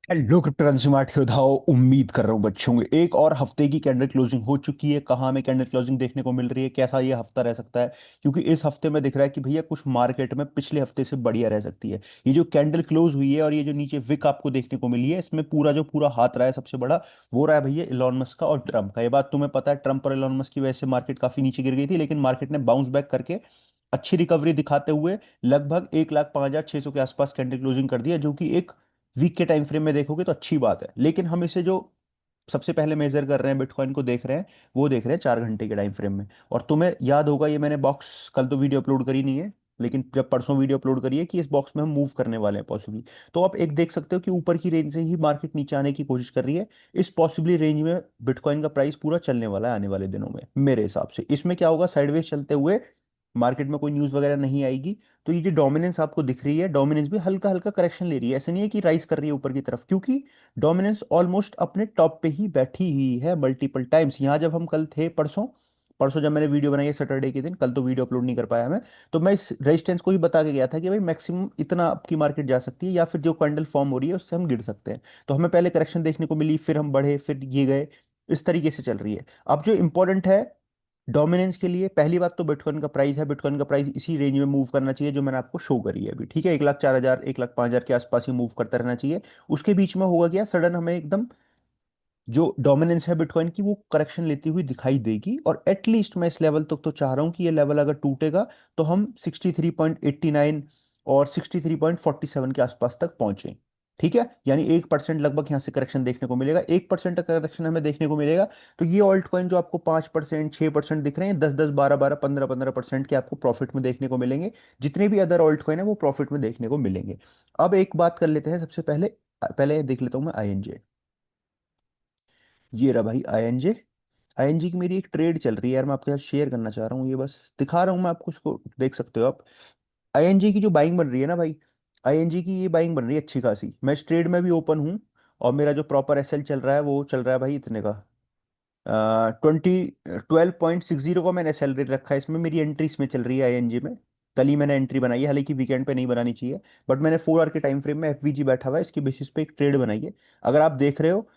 Hello crypto smart योद्धाओ, उम्मीद कर रहा हूँ बच्चों में एक और हफ्ते की कैंडल क्लोजिंग हो चुकी है। कहाँ हमें कैंडल क्लोजिंग देखने को मिल रही है, कैसा ये हफ्ता रह सकता है? क्योंकि इस हफ्ते में दिख रहा है कि भैया कुछ मार्केट में पिछले हफ्ते से बढ़िया रह सकती है। ये जो कैंडल क्लोज हुई है और ये जो नीचे विक आपको देखने को मिली है, इसमें पूरा जो पूरा हाथ रहा है सबसे बड़ा, वो रहा है भैया इलॉन मस्क का और ट्रम्प का। ये बात तुम्हें पता है, ट्रम्प और इलॉन मस्क की वजह से मार्केट काफी नीचे गिर गई थी, लेकिन मार्केट ने बाउंस बैक करके अच्छी रिकवरी दिखाते हुए लगभग 1,05,600 के आसपास कैंडल क्लोजिंग कर दिया, जो कि एक वीक के टाइम फ्रेम में देखोगे तो अच्छी बात है। लेकिन हम इसे जो सबसे पहले मेजर कर रहे हैं, बिटकॉइन को देख रहे हैं, वो देख रहे हैं 4 घंटे के टाइम फ्रेम में। और तुम्हें याद होगा, ये मैंने बॉक्स कल तो वीडियो अपलोड करी नहीं है, लेकिन जब परसों वीडियो अपलोड करी है कि इस बॉक्स में हम मूव करने वाले हैं पॉसिबली। तो आप एक देख सकते हो कि ऊपर की रेंज से ही मार्केट नीचे आने की कोशिश कर रही है। इस पॉसिबली रेंज में बिटकॉइन का प्राइस पूरा चलने वाला है आने वाले दिनों में। मेरे हिसाब से इसमें क्या होगा, साइडवेज चलते हुए मार्केट में कोई न्यूज़ वगैरह नहीं आएगी, तो ये जो डोमिनेंस आपको दिख रही है, डोमिनेंस भी हल्का हल्का करेक्शन ले रही है। ऐसा नहीं है कि राइज कर रही है ऊपर की तरफ, क्योंकि डोमिनेंस ऑलमोस्ट अपने टॉप पे ही बैठी हुई है मल्टीपल टाइम्स। यहाँ जब हम कल थे, परसों परसों जब मैंने वीडियो बनाई है सैटरडे के दिन, कल तो वीडियो अपलोड नहीं कर पाया मैं, तो मैं इस रेजिस्टेंस को ही बता के गया था कि भाई मैक्सिमम इतना आपकी मार्केट जा सकती है, या फिर जो कैंडल फॉर्म हो रही है उससे हम गिर सकते हैं। तो हमें पहले करेक्शन देखने को मिली, फिर हम बढ़े, फिर ये गए, इस तरीके से चल रही है। अब जो इंपॉर्टेंट है डोमिनेंस के लिए, पहली बात तो बिटकॉइन का प्राइस है। बिटकॉइन का प्राइस इसी रेंज में मूव करना चाहिए जो मैंने आपको शो करी है अभी, ठीक है? 1,04,000 1,05,000 के आसपास ही मूव करता रहना चाहिए। उसके बीच में होगा क्या, सडन हमें एकदम जो डोमिनेंस है बिटकॉइन की वो करेक्शन लेती हुई दिखाई देगी। और एटलीस्ट मैं इस लेवल तक तो चाह रहा हूं कि ये लेवल अगर टूटेगा तो हम 63.89 और 63.47 के आसपास तक पहुंचे, ठीक है? यानी 1% लगभग यहां से करेक्शन देखने को मिलेगा। 1% का करेक्शन हमें देखने को मिलेगा तो ये ऑल्ट कॉइन जो आपको 5% 6% दिख रहे हैं, 10 10 12 12 15 15% के आपको प्रॉफिट में देखने को मिलेंगे। जितने भी अदर ऑल्ट कॉइन है वो प्रॉफिट में देखने को मिलेंगे। अब एक बात कर लेते हैं, सबसे पहले पहले देख लेता हूं मैं आईएनजे। ये रहा भाई आईएनजे। आईएनजी की मेरी एक ट्रेड चल रही है यार, मैं आपके साथ शेयर करना चाह रहा हूँ। ये बस दिखा रहा हूँ मैं आपको, उसको देख सकते हो आप। आईएनजी की जो बाइंग बन रही है ना भाई, आईएनजी की ये बाइंग बन रही है अच्छी खासी। मैं इस ट्रेड में भी ओपन हूँ, और मेरा जो प्रॉपर एसएल चल रहा है वो चल रहा है भाई इतने का, 12.60 का मैंने एसएल रेट रखा है इसमें। मेरी एंट्री इसमें चल रही है आईएनजी में। कल ही मैंने एंट्री बनाई है, हालांकि वीकेंड पे नहीं बनानी चाहिए, बट मैंने 4 आवर के टाइम फ्रेम में एफवीजी बैठा हुआ है, इसकी बेसिस पे एक ट्रेड बनाई है। अगर आप देख रहे हो,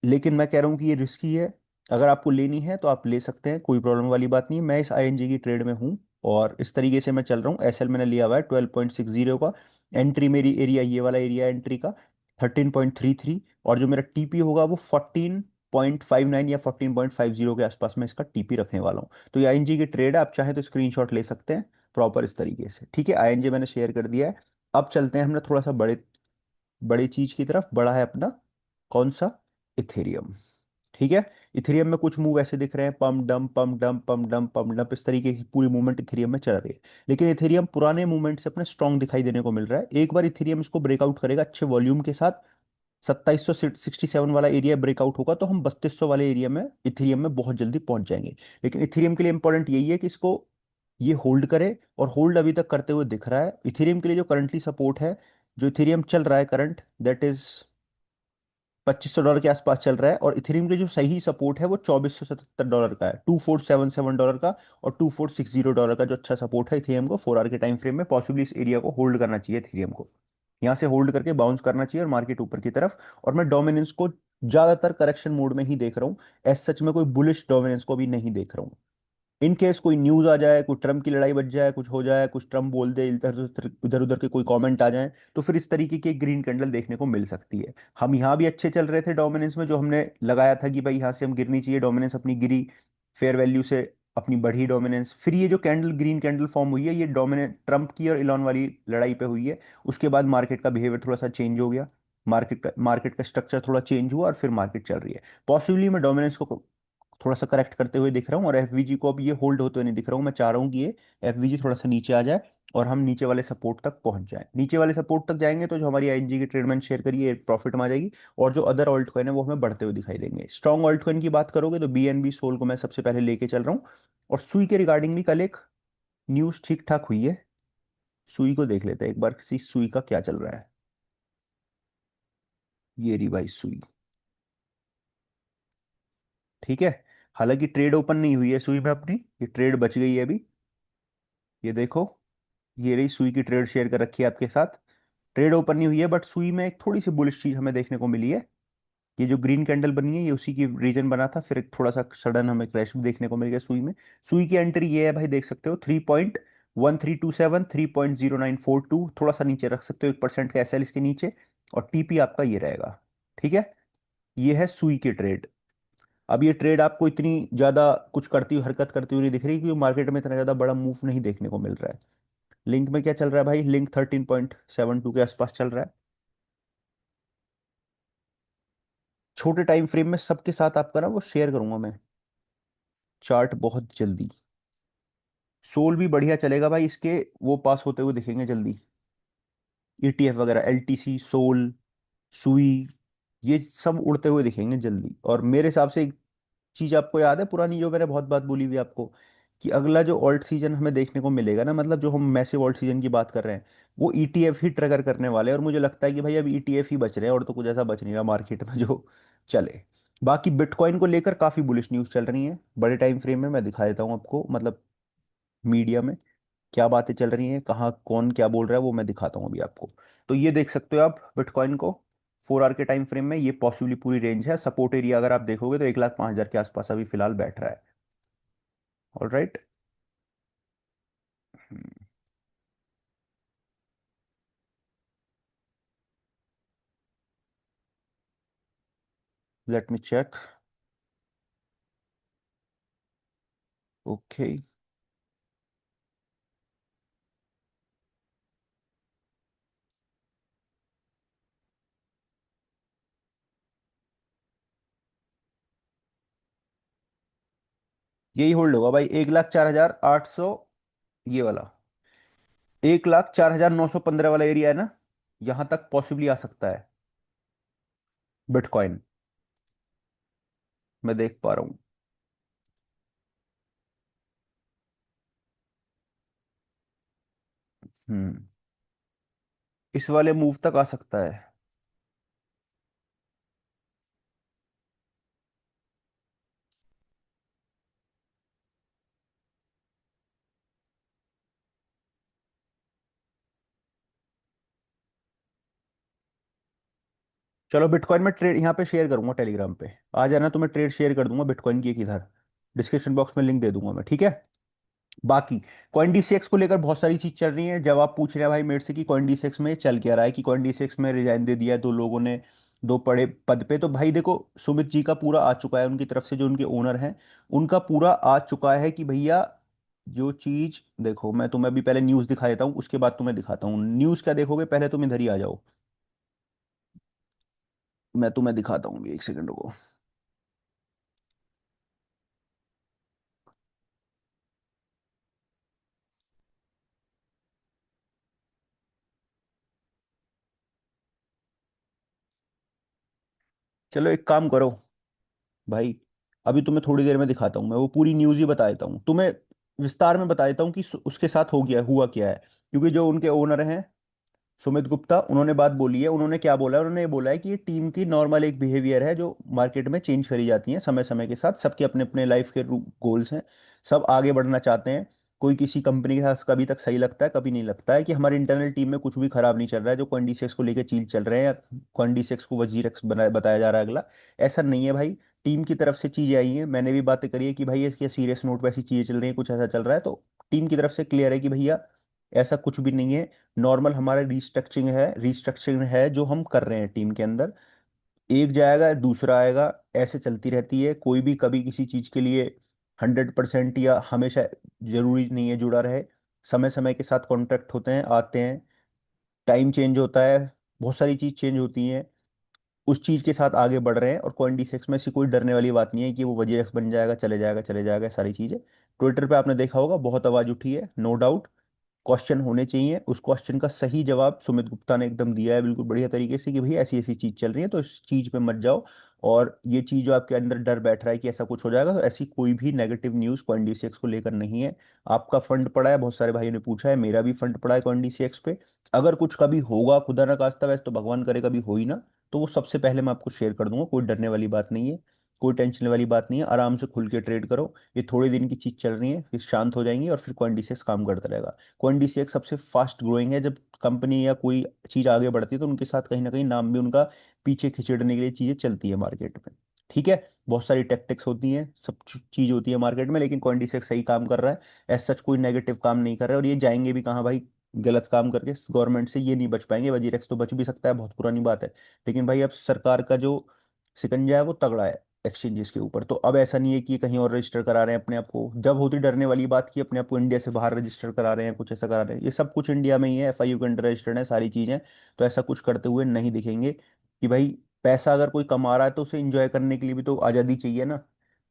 लेकिन मैं कह रहा हूँ कि ये रिस्की है। अगर आपको लेनी है तो आप ले सकते हैं, कोई प्रॉब्लम वाली बात नहीं है। मैं इस आईएनजी की ट्रेड में हूँ और इस तरीके से मैं चल रहा हूँ। एसएल मैंने लिया हुआ है 12.60 का। एंट्री मेरी एरिया, ये वाला एरिया एंट्री का 13.33, और जो मेरा टीपी होगा वो 14.59 या 14.50 के आसपास में इसका टीपी रखने वाला हूँ। तो ये आईएनजी की ट्रेड है, आप चाहें तो स्क्रीनशॉट ले सकते हैं प्रॉपर इस तरीके से, ठीक है? आईएनजी मैंने शेयर कर दिया है। अब चलते हैं हमने थोड़ा सा बड़े बड़ी चीज की तरफ। बड़ा है अपना कौन सा, इथेरियम, ठीक है? इथेरियम में कुछ मूव ऐसे दिख रहे हैं, पम डम पम डम पम डम पम डम, इस तरीके की पूरी मूवमेंट इथेरियम में चल रही है। लेकिन इथेरियम पुराने मूवमेंट से अपने स्ट्रांग दिखाई देने को मिल रहा है। एक बार इथेरियम इसको ब्रेकआउट करेगा अच्छे वॉल्यूम के साथ, 2767 वाला एरिया ब्रेकआउट होगा तो हम 3200 वाले एरिया में इथेरियम में बहुत जल्दी पहुंच जाएंगे। लेकिन इथेरियम के लिए इंपॉर्टेंट यही है कि इसको ये होल्ड करे, और होल्ड अभी तक करते हुए दिख रहा है। इथेरियम के लिए जो करंटली सपोर्ट है, जो इथेरियम चल रहा है करंट, दैट इज $2500 के आसपास चल रहा है। और इथेरियम के जो सही सपोर्ट है वो $2477 का है, $2477 का। और $2460 का जो अच्छा सपोर्ट है इथेरियम को 4 आवर के टाइम फ्रेम में, पॉसिबली इस एरिया को होल्ड करना चाहिए इथेरियम को। यहाँ से होल्ड करके बाउंस करना चाहिए और मार्केट ऊपर की तरफ। और मैं डोमिनेंस को ज्यादातर करेक्शन मोड में ही देख रहा हूँ, एज सच में कोई बुलिश डोमिनेंस को भी नहीं देख रहा हूँ। इन केस कोई न्यूज आ जाए, कोई ट्रम्प की लड़ाई बच जाए, कुछ हो जाए, कुछ ट्रम्प बोल दे, इधर उधर इधर उधर के कोई कमेंट आ जाए, तो फिर इस तरीके की ग्रीन कैंडल देखने को मिल सकती है। हम यहाँ भी अच्छे चल रहे थे डोमिनेंस में, जो हमने लगाया था कि भाई यहाँ से हम गिरनी चाहिए, डोमिनेंस अपनी गिरी, फेयर वैल्यू से अपनी बढ़ी डोमिनेंस। फिर ये जो कैंडल ग्रीन कैंडल फॉर्म हुई है, ये डोमिनेंट ट्रम्प की और इलॉन वाली लड़ाई पे हुई है। उसके बाद मार्केट का बिहेवियर थोड़ा सा चेंज हो गया, मार्केट का स्ट्रक्चर थोड़ा चेंज हुआ और फिर मार्केट चल रही है। पॉसिबली मैं डोमिनेंस को थोड़ा सा करेक्ट करते हुए दिख रहा हूँ, और एफवीजी को अब ये होल्ड होते हुए नहीं दिख रहा हूँ। मैं चाह रहा हूँ कि ये एफवीजी थोड़ा सा नीचे आ जाए और हम नीचे वाले सपोर्ट तक पहुंच जाए। नीचे वाले सपोर्ट तक जाएंगे तो जो हमारी आईएनजी की ट्रेडमेंट शेयर करिए प्रॉफिट में आ जाएगी, और जो अदर ऑल्ट कॉइन है वो हमें बढ़ते हुए दिखाई देंगे। स्ट्रॉन्ग ऑल्ट कॉइन की बात करोगे तो बीएनबी सोल को मैं सबसे पहले लेके चल रहा हूँ। और सुई के रिगार्डिंग भी कल एक न्यूज ठीक ठाक हुई है। सुई को देख लेते हैं एक बार, किसी सुई का क्या चल रहा है। ये रही भाई सुई, ठीक है? हालांकि ट्रेड ओपन नहीं हुई है सुई में अपनी, ये ट्रेड बच गई है अभी। ये देखो, ये रही सुई की ट्रेड शेयर कर रखी है आपके साथ। ट्रेड ओपन नहीं हुई है, बट सुई में एक थोड़ी सी बुलिश चीज हमें देखने को मिली है। ये जो ग्रीन कैंडल बनी है ये उसी की रीजन बना था, फिर एक थोड़ा सा सडन हमें क्रैश भी देखने को मिल गया सुई में। सुई की एंट्री ये है भाई, देख सकते हो 3.1327, 3.0942, थोड़ा सा नीचे रख सकते हो, 1% का एसएल इसके नीचे। और टीपी आपका ये रहेगा। ठीक है। ये है सुई की ट्रेड। अब ये ट्रेड आपको इतनी ज्यादा कुछ करती हुई, हरकत करती हुई नहीं दिख रही, क्योंकि मार्केट में इतना ज्यादा बड़ा मूव नहीं देखने को मिल रहा है। लिंक में क्या चल रहा है भाई, लिंक 13.72 के आसपास चल रहा है। छोटे टाइम फ्रेम में सबके साथ आपका ना वो शेयर करूंगा मैं चार्ट बहुत जल्दी। सोल भी बढ़िया चलेगा भाई, इसके वो पास होते हुए दिखेंगे जल्दी। ईटीएफ वगैरह, एलटीसी, सोल, सुई, ये सब उड़ते हुए दिखेंगे जल्दी। और मेरे हिसाब से एक चीज आपको याद है पुरानी, जो मैंने बहुत बात बोली हुई आपको, कि अगला जो ऑल्ट सीजन हमें देखने को मिलेगा ना, मतलब जो हम मैसिव ऑल्ट सीजन की बात कर रहे हैं, वो ईटीएफ ही ट्रिगर करने वाले हैं। और मुझे लगता है कि भाई अब ईटीएफ ही बच रहे हैं, और तो कुछ ऐसा बच नहीं रहा मार्केट में जो चले। बाकी बिटकॉइन को लेकर काफी बुलिश न्यूज चल रही है, बड़े टाइम फ्रेम में मैं दिखा देता हूँ आपको, मतलब मीडिया में क्या बातें चल रही हैं, कहाँ कौन क्या बोल रहा है, वो मैं दिखाता हूँ अभी आपको। तो ये देख सकते हो आप बिटकॉइन को 4 आवर के टाइम फ्रेम में, ये पॉसिबली पूरी रेंज है। सपोर्ट एरिया अगर आप देखोगे तो 1,05,000 के आसपास अभी फिलहाल बैठ रहा है। All right. Let me check. Okay. यही होल्ड होगा भाई, 1,04,800, ये वाला 1,04,915 वाला एरिया है ना, यहां तक पॉसिबली आ सकता है बिटकॉइन। मैं देख पा रहा हूँ। हम्म। इस वाले मूव तक आ सकता है। चलो बिटकॉइन में ट्रेड यहाँ पे शेयर करूंगा टेलीग्राम पे, आ जाना, तो मैं ट्रेड शेयर कर दूंगा बिटकॉइन की एक इधर, डिस्क्रिप्शन बॉक्स में लिंक दे दूंगा मैं, ठीक है। बाकी CoinDCX को लेकर बहुत सारी चीज चल रही है। जब आप पूछ रहे हैं भाई मेरे से कि CoinDCX में चल क्या रहा है, कि CoinDCX में रिजाइन दे दिया है दो लोगों ने, दो बड़े पद पे, तो भाई देखो, सुमित जी का पूरा आ चुका है, उनकी तरफ से जो उनके ओनर हैं उनका पूरा आ चुका है कि भैया जो चीज देखो, मैं तुम्हें अभी पहले न्यूज दिखा देता हूँ, उसके बाद तुम्हें दिखाता हूँ न्यूज क्या देखोगे, पहले तुम इधर ही आ जाओ, मैं तुम्हें दिखाता हूँ अभी, एक सेकंड को। चलो एक काम करो भाई, अभी तुम्हें थोड़ी देर में दिखाता हूँ, मैं वो पूरी न्यूज़ ही बता देता हूँ तुम्हें, विस्तार में बता देता हूँ कि उसके साथ हो गया हुआ क्या है। क्योंकि जो उनके ओनर हैं सुमित गुप्ता, उन्होंने बात बोली है, उन्होंने क्या बोला है, उन्होंने ये बोला है कि ये टीम की नॉर्मल एक बिहेवियर है जो मार्केट में चेंज करी जाती है समय समय के साथ, सबके अपने अपने लाइफ के गोल्स हैं, सब आगे बढ़ना चाहते हैं। कोई किसी कंपनी के साथ कभी तक सही लगता है, कभी नहीं लगता है, कि हमारी इंटरनल टीम में कुछ भी खराब नहीं चल रहा है, जो कॉन्डिसेक्स को लेकर चील चल रहे हैं, या कॉन्डिसेक्स को वजीर एक्स बताया जा रहा है अगला, ऐसा नहीं है भाई। टीम की तरफ से चीजें आई हैं, मैंने भी बातें करी है कि भाई ये सीरियस नोट पे ऐसी चीजें चल रही हैं, कुछ ऐसा चल रहा है, तो टीम की तरफ से क्लियर है कि भैया ऐसा कुछ भी नहीं है। नॉर्मल हमारा रिस्ट्रक्चरिंग है जो हम कर रहे हैं टीम के अंदर, एक जाएगा दूसरा आएगा, ऐसे चलती रहती है। कोई भी कभी किसी चीज के लिए 100% या हमेशा जरूरी नहीं है जुड़ा रहे, समय समय के साथ कॉन्ट्रैक्ट होते हैं, आते हैं, टाइम चेंज होता है, बहुत सारी चीज चेंज होती हैं, उस चीज के साथ आगे बढ़ रहे हैं। और कॉइन डी सिक्स में ऐसी कोई डरने वाली बात नहीं है कि वो वजीर एक्स बन जाएगा, चले जाएगा, चले जाएगा, सारी चीजें। ट्विटर पे आपने देखा होगा बहुत आवाज उठी है, नो डाउट, क्वेश्चन होने चाहिए, उस क्वेश्चन का सही जवाब सुमित गुप्ता ने एकदम दिया है बिल्कुल बढ़िया तरीके से, कि भाई ऐसी ऐसी चीज चल रही है, तो इस चीज पे मत जाओ। और ये चीज जो आपके अंदर डर बैठ रहा है कि ऐसा कुछ हो जाएगा, तो ऐसी कोई भी नेगेटिव न्यूज कॉइनडीसीएक्स को लेकर नहीं है। आपका फंड पड़ा है, बहुत सारे भाइयों ने पूछा है, मेरा भी फंड पड़ा है कॉइनडीसीएक्स पे। अगर कुछ कभी होगा खुदा ना खास्ता, वैसे तो भगवान करे कभी हो ही ना, तो वो सबसे पहले मैं आपको शेयर कर दूंगा, कोई डरने वाली बात नहीं है, कोई टेंशन वाली बात नहीं है, आराम से खुल के ट्रेड करो। ये थोड़े दिन की चीज चल रही है, फिर शांत हो जाएंगी और फिर कॉइनडीसीएक्स काम करता रहेगा। कॉइनडीसीएक्स सबसे फास्ट ग्रोइंग है, जब कंपनी या कोई चीज़ आगे बढ़ती है तो उनके साथ कहीं ना कहीं नाम भी उनका पीछे खिचड़ने के लिए चीज़ें चलती है मार्केट में। ठीक है, बहुत सारी टैक्टिक्स होती हैं, सब चीज़ होती है मार्केट में, लेकिन कॉइनडिसेक्स सही काम कर रहा है। एज सच कोई नेगेटिव काम नहीं कर रहा है, और ये जाएंगे भी कहाँ भाई, गलत काम करके गवर्नमेंट से ये नहीं बच पाएंगे। वजीरेक्स तो बच भी सकता है, बहुत पुरानी बात है, लेकिन भाई अब सरकार का जो शिकंजा है वो तगड़ा है एक्सचेंजेस के ऊपर। तो अब ऐसा नहीं है कि कहीं और रजिस्टर करा रहे हैं अपने आप को, जब होती डरने वाली बात कि अपने आप को इंडिया से बाहर रजिस्टर करा रहे हैं, कुछ ऐसा करा रहे हैं, ये सब कुछ इंडिया में ही है, एफआईयू के अंडर रजिस्टर्ड है सारी चीज़ें। तो ऐसा कुछ करते हुए नहीं दिखेंगे कि भाई पैसा अगर कोई कमा रहा है तो उसे इंजॉय करने के लिए भी तो आज़ादी चाहिए ना।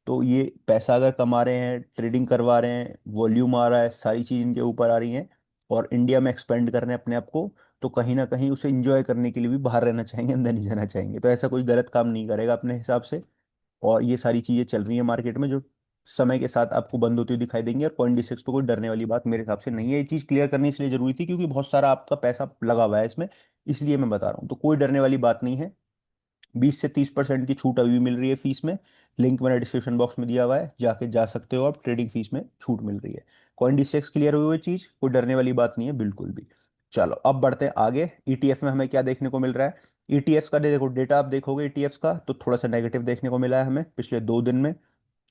तो ये पैसा अगर कमा रहे हैं, ट्रेडिंग करवा रहे हैं, वॉल्यूम आ रहा है, सारी चीज़ इनके ऊपर आ रही हैं, और इंडिया में एक्सपेंड कर रहे हैं अपने आप को, तो कहीं ना कहीं उसे इंजॉय करने के लिए भी बाहर रहना चाहेंगे, अंदर नहीं जाना चाहेंगे। तो ऐसा कोई गलत काम नहीं करेगा अपने हिसाब से। और ये सारी चीजें चल रही है मार्केट में जो समय के साथ आपको बंद होती हुई दिखाई देंगी, और कॉइन डिसेक्स पे कोई डरने वाली बात मेरे हिसाब से नहीं है। ये चीज क्लियर करनी इसलिए जरूरी थी क्योंकि बहुत सारा आपका पैसा लगा हुआ है इसमें, इसलिए मैं बता रहा हूँ। तो कोई डरने वाली बात नहीं है। 20 से 30% की छूट अभी भी मिल रही है फीस में। लिंक मैंने डिस्क्रिप्शन बॉक्स में दिया हुआ है, जाके जा सकते हो आप, ट्रेडिंग फीस में छूट मिल रही है। कॉइन डिसेक्स क्लियर हुई हुई चीज, कोई डरने वाली बात नहीं है बिल्कुल भी। चलो अब बढ़ते हैं आगे। ईटीएफ में हमें क्या देखने को मिल रहा है। ईटीएफ का देखो डेटा, आप देखोगे ईटीएफ का तो थोड़ा सा नेगेटिव देखने को मिला है हमें पिछले 2 दिन में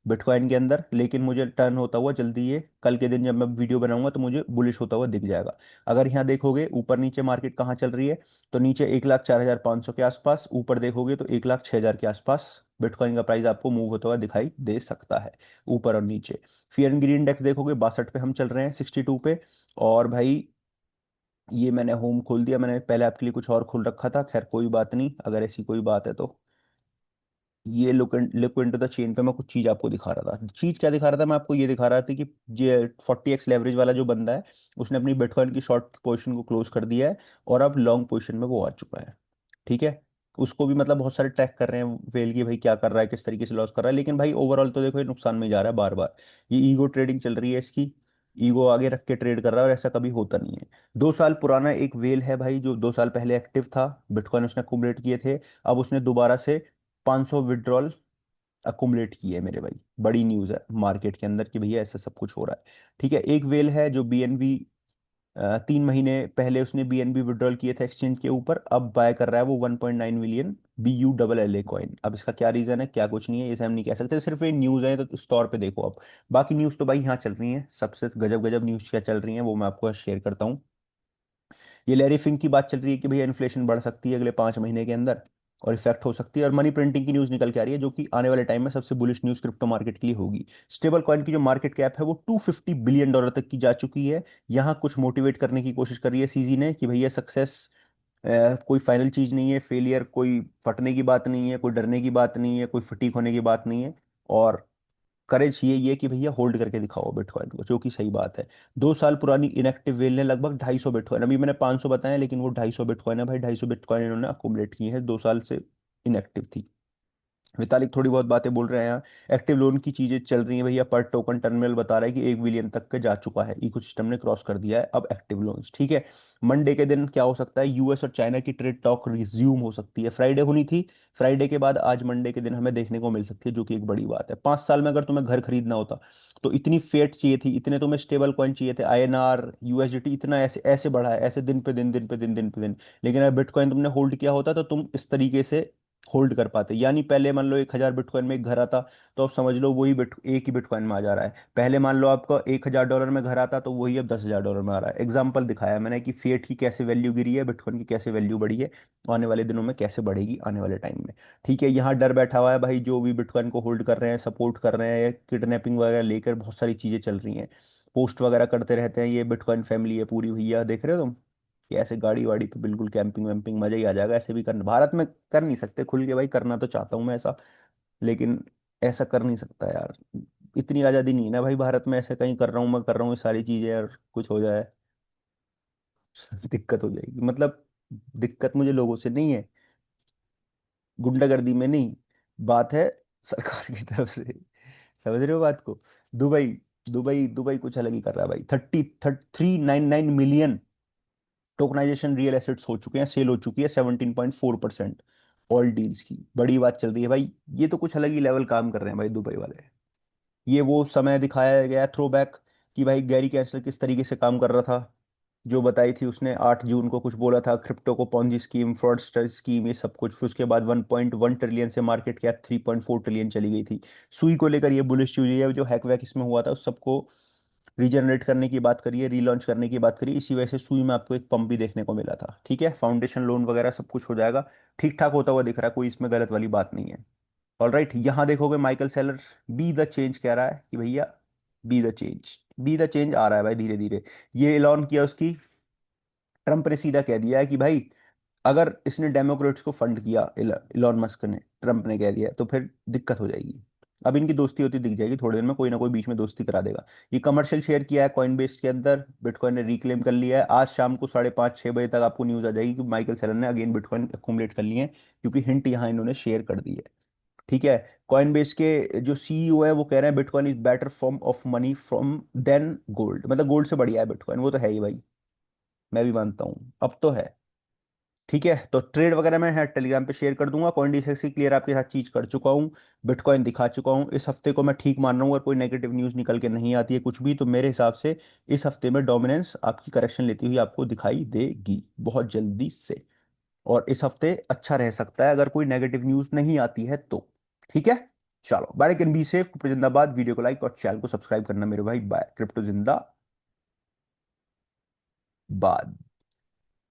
बिटकॉइन के अंदर, लेकिन मुझे टर्न होता हुआ जल्दी, ये कल के दिन जब मैं वीडियो बनाऊंगा तो मुझे बुलिश होता हुआ दिख जाएगा। अगर यहाँ देखोगे ऊपर नीचे मार्केट कहाँ चल रही है, तो नीचे 1,04,500 के आसपास, ऊपर देखोगे तो 1,06,000 के आसपास बिटकॉइन का प्राइस आपको मूव होता हुआ दिखाई दे सकता है, ऊपर और नीचे। फियर एंड ग्रीन इंडेक्स देखोगे 62 पे हम चल रहे हैं, 62 पे। और भाई ये मैंने होम खोल दिया, मैंने पहले आपके लिए कुछ और खोल रखा था, खैर कोई बात नहीं, अगर ऐसी कोई बात है तो। ये लुक इनटू द चेन पे मैं कुछ चीज आपको दिखा रहा था। चीज क्या दिखा रहा था, मैं आपको ये दिखा रहा था कि ये 40x लेवरेज वाला जो बंदा है, उसने अपनी बिटकॉइन की शॉर्ट पोजीशन को क्लोज कर दिया है, और अब लॉन्ग पोजीशन में वो आ चुका है। ठीक है, उसको भी मतलब बहुत सारे ट्रैक कर रहे हैं वेल की, भाई क्या कर रहा है, किस तरीके से लॉस कर रहा है, लेकिन भाई ओवरऑल तो देखो ये नुकसान में जा रहा है बार बार। ये ईगो ट्रेडिंग चल रही है इसकी, ईगो आगे रख के ट्रेड कर रहा है, और ऐसा कभी होता नहीं है। 2 साल पुराना एक वेल है भाई, जो 2 साल पहले एक्टिव था, बिटकॉइन उसने अकुमुलेट किए थे। अब उसने दोबारा से 500 विड्रॉल अकुमुलेट की है मेरे भाई। बड़ी न्यूज़ है मार्केट के अंदर कि भैया ऐसा सब कुछ हो रहा है। ठीक है, एक वेल है जो बीएनबी, 3 महीने पहले उसने बीएनबी विड्रॉल किए थे एक्सचेंज के ऊपर, अब बाय कर रहा है वो 1.9 मिलियन BULLA कॉइन। अब इसका क्या रीजन है, क्या कुछ नहीं है, ये हम नहीं कह सकते, सिर्फ ये न्यूज़ है तो इस तौर पे देखो आप। बाकी न्यूज़ तो भाई यहाँ चल रही है, सबसे गजब गजब न्यूज़ क्या चल रही है वो मैं आपको शेयर करता हूँ। ये लैरी फिंक की बात चल रही है कि भैया इन्फ्लेशन बढ़ सकती है अगले 5 महीने के अंदर, और इफेक्ट हो सकती है, और मनी प्रिंटिंग की न्यूज़ निकल के आ रही है, जो कि आने वाले टाइम में सबसे बुलिश न्यूज़ क्रिप्टो मार्केट के लिए होगी। स्टेबल कॉइन की जो मार्केट कैप है वो $250 बिलियन तक की जा चुकी है। यहाँ कुछ मोटिवेट करने की कोशिश कर रही है सीजी ने कि भैया सक्सेस कोई फाइनल चीज़ नहीं है, फेलियर कोई फटने की बात नहीं है, कोई डरने की बात नहीं है, कोई फटीक होने की बात नहीं है। और करेज ये कि भैया होल्ड करके दिखाओ बिटकॉइन को, जो कि सही बात है। 2 साल पुरानी इनएक्टिव वेल ने लगभग 250 बिटकॉइन, अभी मैंने 500 बताया लेकिन वो 250 बिटकॉइन है भाई, 250 बिटकॉइन इन्होंने अकोमोडेट की है, 2 साल से इनएक्टिव थी। वितालिक थोड़ी बहुत बातें बोल रहे हैं यहाँ। एक्टिव लोन की चीजें चल रही हैं भैया, पर टोकन टर्मिनल बता रहा है कि 1 बिलियन तक के जा चुका है, इकोसिस्टम ने क्रॉस कर दिया है अब एक्टिव लोन्स। ठीक है, मंडे के दिन क्या हो सकता है, यूएस और चाइना की ट्रेड टॉक रिज्यूम हो सकती है, फ्राइडे होनी थी, फ्राइडे के बाद आज मंडे के दिन हमें देखने को मिल सकती है, जो कि एक बड़ी बात है। 5 साल में अगर तुम्हें घर खरीदना होता तो इतनी फेट चाहिए थी, इतने तुम्हें स्टेबल कॉइन चाहिए थे, आईएनआर यूएसडीटी, इतना ऐसे ऐसे बढ़ा है, ऐसे दिन पे दिन दिन पे दिन दिन पे दिन। लेकिन अगर बिटकॉइन तुमने होल्ड किया होता तो तुम इस तरीके से होल्ड कर पाते। यानी पहले मान लो 1,000 बिटकॉइन में एक घर आता, तो अब समझ लो वही बिट एक ही बिटकॉइन में आ जा रहा है। पहले मान लो आपका $1,000 में घर आता तो वही अब $10,000 में आ रहा है। एग्जाम्पल दिखाया मैंने कि फिएट की कैसे वैल्यू गिरी है, बिटकॉइन की कैसे वैल्यू बढ़ी है, आने वाले दिनों में कैसे बढ़ेगी आने वाले टाइम में। ठीक है, यहाँ डर बैठा हुआ है भाई, जो भी बिटकॉइन को होल्ड कर रहे हैं, सपोर्ट कर रहे हैं, किडनैपिंग वगैरह लेकर बहुत सारी चीज़ें चल रही हैं, पोस्ट वगैरह करते रहते हैं, ये बिटकॉइन फैमिली है पूरी भैया, देख रहे हो तुम कि ऐसे गाड़ी वाड़ी पे बिल्कुल कैंपिंग वैम्पिंग मजा ही आ जाएगा। ऐसे भी करना भारत में कर नहीं सकते खुल के भाई, करना तो चाहता हूँ मैं ऐसा, लेकिन ऐसा कर नहीं सकता यार, इतनी आज़ादी नहीं है ना भाई भारत में, ऐसे कहीं कर रहा हूँ मैं, कर रहा हूँ ये सारी चीज़ें और कुछ हो जाए दिक्कत हो जाएगी मतलब। दिक्कत मुझे लोगों से नहीं है, गुंडागर्दी में नहीं, बात है सरकार की तरफ से। समझ रहे हो बात को। दुबई, दुबई कुछ अलग ही कर रहा है भाई। 399 मिलियन टोकनाइजेशन रियल एसेट्स हो चुके हैं, सेल हो चुकी है 17.4% ऑल डील्स की, बड़ी बात चल रही है भाई। ये तो कुछ अलग ही लेवल काम कर रहे हैं भाई दुबई वाले। ये वो समय दिखाया गया थ्रो बैक कि भाई गैरी कैंसलर किस तरीके से काम कर रहा था, जो बताई थी उसने 8 जून को कुछ बोला था, क्रिप्टो को पॉन्जी स्कीम, फ्रॉडस्टर स्कीम, ये सब कुछ। फिर उसके बाद 1.1 ट्रिलियन से मार्केट कैप 3.4 ट्रिलियन चली गई थी। सुई को लेकर ये बुलिश हुई है, जो हैक वैक इसमें हुआ था उस सबको रीजनरेट करने की बात करिए, रीलॉन्च करने की बात करिए, इसी वजह से सुई में आपको एक पंप भी देखने को मिला था। ठीक है, फाउंडेशन लोन वगैरह सब कुछ हो जाएगा, ठीक ठाक होता हुआ दिख रहा है, कोई इसमें गलत वाली बात नहीं है। ऑल राइट, यहाँ देखोगे Michael Saylor be the change कह रहा है कि भैया be the change, be the change आ रहा है भाई धीरे धीरे। ये ऐलान किया उसकी, ट्रम्प ने सीधा कह दिया है कि भाई अगर इसने डेमोक्रेट्स को फंड किया, इलॉन मस्क ने, ट्रम्प ने कह दिया, तो फिर दिक्कत हो जाएगी। अब इनकी दोस्ती होती दिख जाएगी थोड़ी देर में, कोई ना कोई बीच में दोस्ती करा देगा। ये कमर्शियल शेयर किया है कॉइनबेस के अंदर, बिटकॉइन ने रिक्लेम कर लिया है। आज शाम को 5:30-6 बजे तक आपको न्यूज आ जाएगी कि माइकल सेलन ने अगेन बिटकॉइन अक्यूमुलेट कर लिए हैं, क्योंकि हिंट यहाँ इन्होंने शेयर कर दी है। ठीक है, कॉइनबेस के जो सीईओ है वो कह रहे हैं bitcoin is better form of money from then gold, मतलब गोल्ड से बढ़िया है बिटकॉइन, वो तो है ही भाई, मैं भी मानता हूँ, अब तो है। ठीक है, तो ट्रेड वगैरह मैं है टेलीग्राम पे शेयर कर दूंगा, कॉइन डिसेक्सी क्लियर आपके साथ चीज कर चुका हूँ, बिटकॉइन दिखा चुका हूँ। इस हफ्ते को मैं ठीक मान रहा हूँ, अगर कोई नेगेटिव न्यूज़ निकल के नहीं आती है कुछ भी, तो मेरे हिसाब से इस हफ्ते में डोमिनेंस आपकी करेक्शन लेती हुई आपको दिखाई देगी बहुत जल्दी से। और इस हफ्ते अच्छा रह सकता है अगर कोई नेगेटिव न्यूज़ नहीं आती है तो। ठीक है, चलो बाय, कैन बी सेफ, जिंदाबाद। वीडियो को लाइक और चैनल को सब्सक्राइब करना मेरे भाई, बाय, क्रिप्टो जिंदाबाद।